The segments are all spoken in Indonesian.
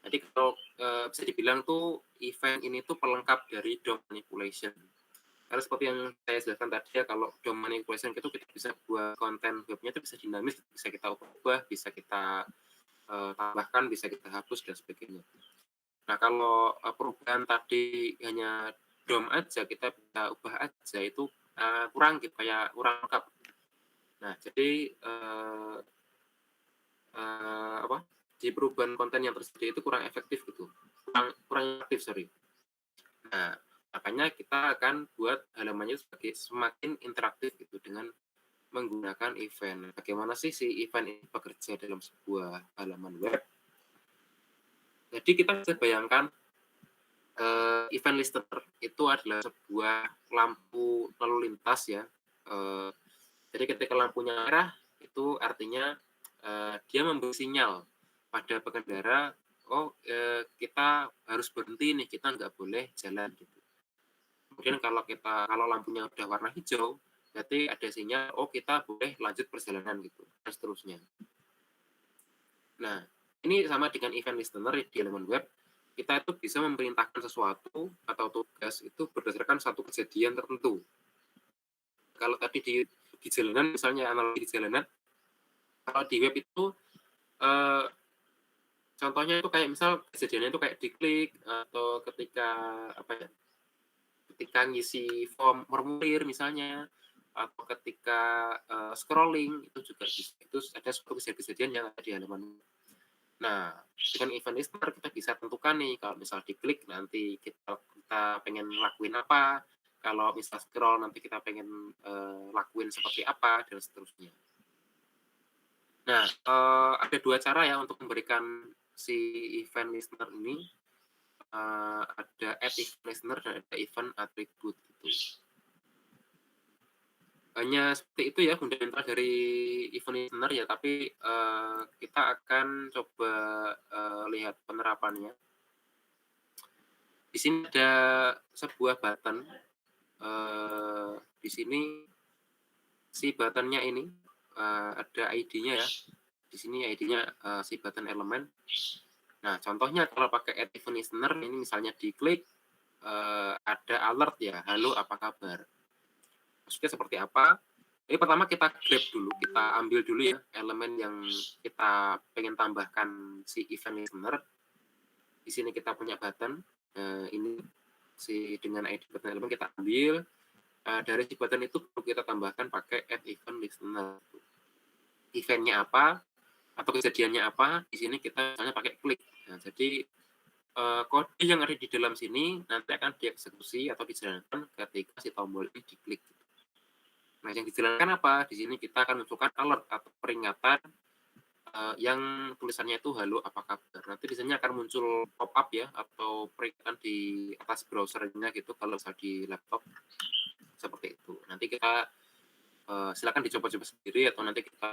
Jadi kalau, bisa dibilang tuh event ini tuh pelengkap dari DOM manipulation. Karena seperti yang saya jelaskan tadi ya, kalau DOM manipulation itu kita bisa buat konten webnya itu bisa dinamis, bisa kita ubah, bisa kita, tambahkan, bisa kita hapus dan sebagainya. Nah kalau, perubahan tadi hanya DOM aja, kita bisa ubah aja itu, kurang gitu, kayak kurang lengkap. Nah jadi, apa, di perubahan konten yang tersedia itu kurang efektif gitu, kurang kurang efektif, sorry. Nah, makanya kita akan buat halamannya sebagai semakin interaktif gitu dengan menggunakan event. Bagaimana sih si event ini bekerja dalam sebuah halaman web? Jadi kita bisa bayangkan, event listener itu adalah sebuah lampu lalu lintas ya, eee, jadi ketika lampunya merah itu artinya, dia memberi sinyal pada pengendara, "Oh, kita harus berhenti nih, kita nggak boleh jalan," gitu. Kemudian kalau lampunya udah warna hijau, berarti ada sinyal, "Oh, kita boleh lanjut perjalanan," gitu, dan seterusnya. Nah, ini sama dengan event listener di halaman web, kita itu bisa memerintahkan sesuatu atau tugas itu berdasarkan satu kejadian tertentu. Kalau tadi di jalanan misalnya analogi di jalanan, kalau di web itu, eee, contohnya itu kayak misal kejadiannya itu kayak diklik atau ketika apa ya, ketika ngisi formulir misalnya, atau ketika, scrolling itu juga itu ada suatu kejadian yang ada di halaman. Nah, dengan event listener kita bisa tentukan nih kalau misal diklik nanti kita kita pengen ngelakuin apa, kalau misal scroll nanti kita pengen, lakuin seperti apa dan seterusnya. Nah, ada 2 cara ya untuk memberikan si event listener ini, ada add event listener dan ada event attribute gitu. Hanya seperti itu ya fundamental dari event listener ya, tapi, kita akan coba, lihat penerapannya. Di sini ada sebuah button, di sini si button-nya ini, ada ID-nya ya, di sini ID-nya, si button elemen. Nah, contohnya kalau pakai add event listener ini misalnya diklik, ada alert ya, "Halo apa kabar?" Maksudnya seperti apa? Jadi pertama kita grab dulu, kita ambil dulu ya elemen yang kita pengen tambahkan si event listener. Di sini kita punya button, ini si dengan ID button elemen kita ambil, dari si button itu perlu kita tambahkan pakai add event listener. Event-nya apa, atau kejadiannya apa, di sini kita misalnya pakai klik. Nah, jadi, kode yang ada di dalam sini nanti akan dieksekusi atau dijalankan ketika si tombol ini diklik. Nah, yang dijalankan apa? Di sini kita akan masukkan alert atau peringatan, yang tulisannya itu "Halo, apa kabar?" Nanti di sini akan muncul pop-up ya, atau peringatan di atas browser-nya gitu kalau misal di laptop, seperti itu. Nanti kita, silakan dicoba-coba sendiri atau nanti kita,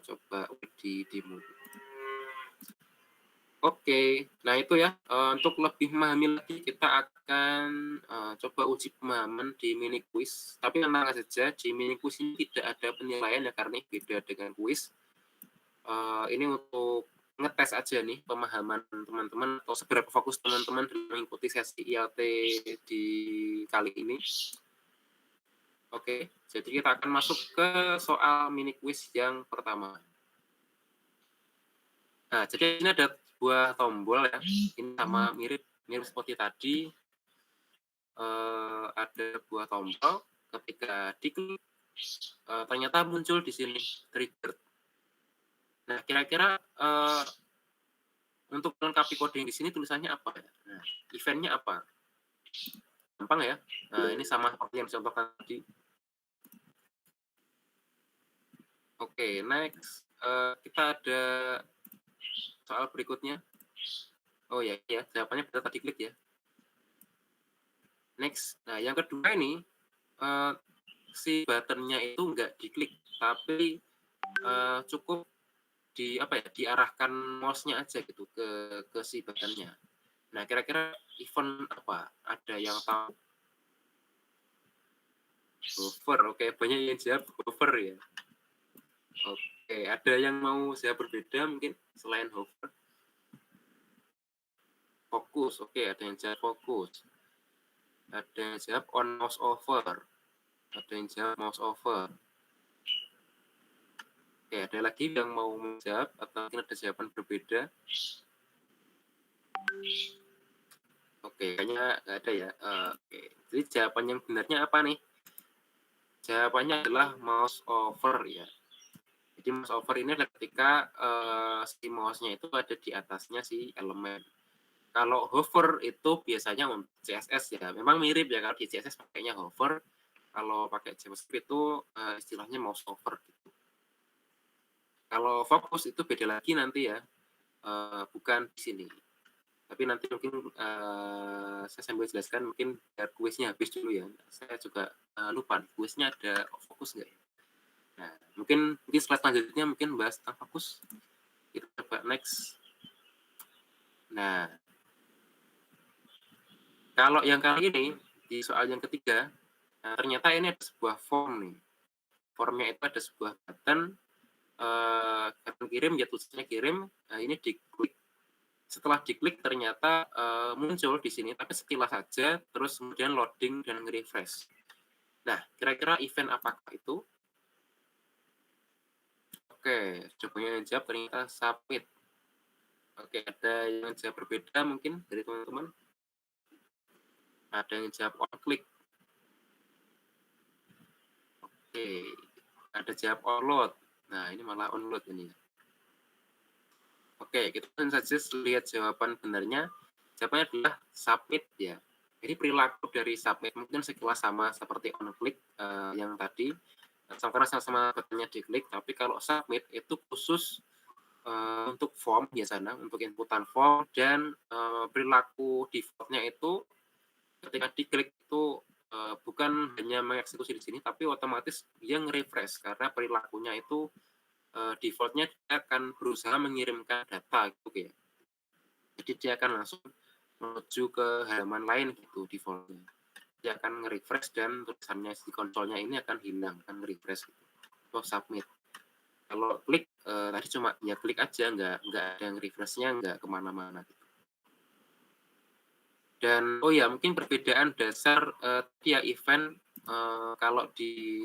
coba di demo. Oke, nah itu ya, untuk lebih memahami lagi kita akan, coba uji pemahaman di mini quiz, tapi tenang saja di mini quiz ini tidak ada penilaian ya karena ini beda dengan kuis. Ini untuk ngetes aja nih pemahaman teman-teman atau seberapa fokus teman-teman dalam mengikuti sesi ILT di kali ini. Oke, jadi kita akan masuk ke soal mini quiz yang pertama. Nah, jadi ini ada sebuah tombol ya, ini sama mirip mirip seperti tadi, ada sebuah tombol ketika diklik, ternyata muncul di sini trigger. Nah, kira-kira, untuk melengkapi kode yang di sini tulisannya apa ya? Nah, event-nya apa? Gampang ya. Nah, ini sama seperti yang dicontohkan tadi. Oke, next, kita ada soal berikutnya. Oh ya ya, jawabannya benar tadi klik ya. Next, nah yang kedua ini, eee, si button-nya itu nggak diklik, tapi, cukup apa ya, diarahkan mouse-nya aja gitu ke si button-nya. Nah, kira-kira event apa? Ada yang tahu? Hover, oke, banyak yang jawab hover ya. Oke, ada yang mau jawab berbeda mungkin selain hover? fokus. Oke, ada yang jawab fokus. Ada yang jawab on mouse over. Ada yang jawab mouse over. Oke, ada lagi yang mau menjawab atau mungkin ada jawaban berbeda? Oke, kayaknya nggak ada ya. Oke, jadi jawaban yang benarnya apa nih? Jawabannya adalah mouse over ya. Jadi mouse over ini adalah ketika si mouse-nya itu ada di atasnya si elemen. Kalau hover itu biasanya untuk CSS ya. Memang mirip ya, kalau di CSS pakainya hover. Kalau pakai JavaScript itu istilahnya mouse over gitu. Kalau fokus itu beda lagi nanti ya. Bukan di sini. Tapi nanti mungkin saya sambil jelaskan, mungkin biar kuisnya habis dulu ya. Saya juga lupa, kuisnya ada fokus nggak ya? Nah, mungkin slide selanjutnya mungkin bahas tentang fokus. Kita coba next. Nah, kalau yang kali ini, di soal yang ketiga, ternyata ini ada sebuah form nih. Formnya itu ada sebuah button, button kirim, ya tulisannya kirim, ini diklik. Setelah diklik ternyata muncul di sini, tapi sekilas saja, terus kemudian loading dan refresh. Nah, kira-kira event apakah itu? Oke, jawabannya yang jawab ternyata submit. Oke, ada yang jawab berbeda mungkin dari teman-teman? Ada yang jawab on click. Oke, ada jawab on load. Nah, ini malah on load ini. Oke, kita langsung saja lihat jawaban benarnya. Jawabannya adalah submit ya. Jadi perilaku dari submit mungkin sekilas sama seperti on click yang tadi. Sama-sama buttonnya diklik, tapi kalau submit itu khusus untuk form biasanya, untuk inputan form, dan perilaku defaultnya itu ketika diklik itu bukan hanya mengeksekusi di sini, tapi otomatis dia nge-refresh karena perilakunya itu defaultnya dia akan berusaha mengirimkan data gitu ya. Jadi dia akan langsung menuju ke halaman lain gitu defaultnya. Dia akan nge-refresh dan tulisannya di konsolnya ini akan hilang, akan nge-refresh gitu. Atau submit. Kalau klik tadi cuma ya klik aja, nggak ada yang refresh-nya, nggak kemana-mana gitu. Dan oh ya mungkin perbedaan dasar dia event kalau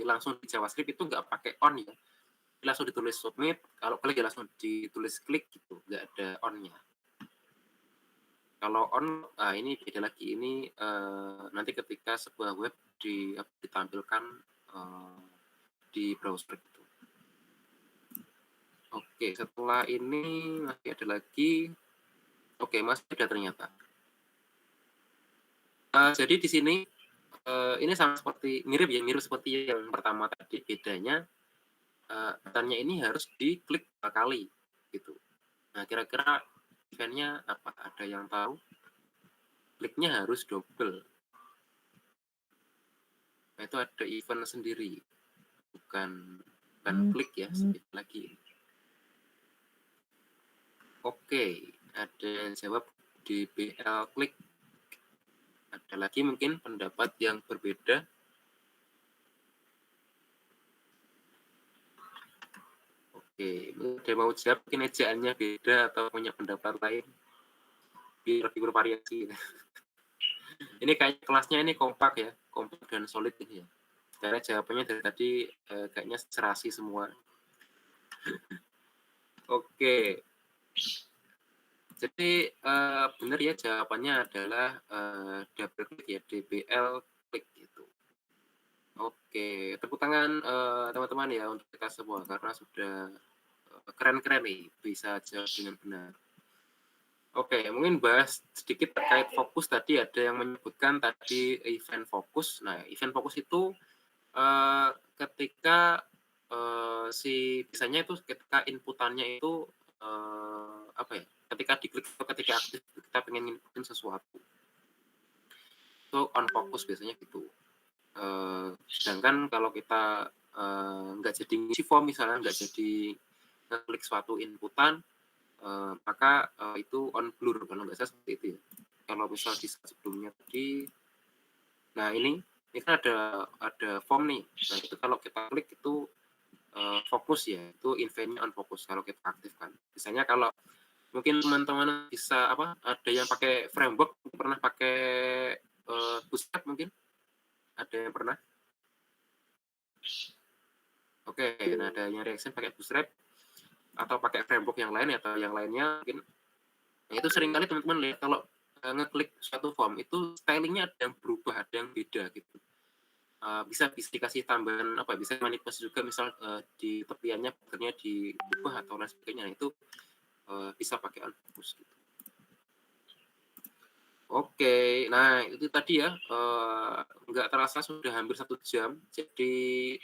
langsung di JavaScript itu nggak pakai on ya, langsung ditulis submit, kalau klik ya langsung ditulis klik gitu, nggak ada on-nya. Kalau on, ini beda lagi, ini nanti ketika sebuah web ditampilkan di browser gitu. Oke, setelah ini masih ada lagi. Oke, masih ada ternyata. Jadi di sini ini sama seperti mirip seperti yang pertama tadi, bedanya buttonnya ini harus diklik 2 kali gitu. Nah, kira-kira eventnya apa? Ada yang tahu? Kliknya harus double. Nah, itu ada event sendiri, bukan klik ya, sedikit lagi. Oke, ada yang jawab DBL klik. Ada lagi mungkin pendapat yang berbeda? Oke, ada mau jawab mungkin ejaannya beda atau punya pendapat lain? Biar lebih bervariasi. Ini kayak kelasnya ini kompak ya, kompak dan solid ini ya. Karena jawabannya dari tadi kayaknya serasi semua. Oke. Jadi benar ya, jawabannya adalah double click ya, DBL klik gitu. Oke, tepuk tangan teman-teman ya untuk kita semua karena sudah keren-keren nih, bisa jawab dengan benar. Oke, mungkin bahas sedikit terkait fokus. Tadi ada yang menyebutkan tadi event fokus. Nah, event fokus itu ketika biasanya itu ketika inputannya itu apa ya? Ketika diklik atau ketika aktif kita pengen inputin sesuatu. Itu on fokus biasanya gitu. Sedangkan kalau kita nggak jadi ngisi form misalnya, nggak jadi ngeklik suatu inputan, maka itu on blur kalau nggak salah seperti itu ya. Kalau misal di sebelumnya tadi, nah ini kan ada form nih. Nah itu kalau kita klik itu fokus ya, itu eventnya on fokus kalau kita aktifkan. Misalnya kalau Mungkin teman-teman bisa apa, ada yang pakai framework, pernah pakai, Bootstrap mungkin? Ada yang pernah? Oke, nah ada yang Reaction pakai Bootstrap atau pakai framework yang lain atau yang lainnya mungkin. Nah, itu seringkali teman-teman lihat kalau, ngeklik suatu form itu stylingnya ada yang berubah, ada yang beda gitu. Bisa bisa dikasih tambahan apa, bisa manipulasi juga misal, di tepiannya bordernya diubah atau lain sebagainya. Nah, itu, bisa pakai Unfold gitu. Oke, nah itu tadi ya, nggak terasa sudah hampir 1 jam. Jadi,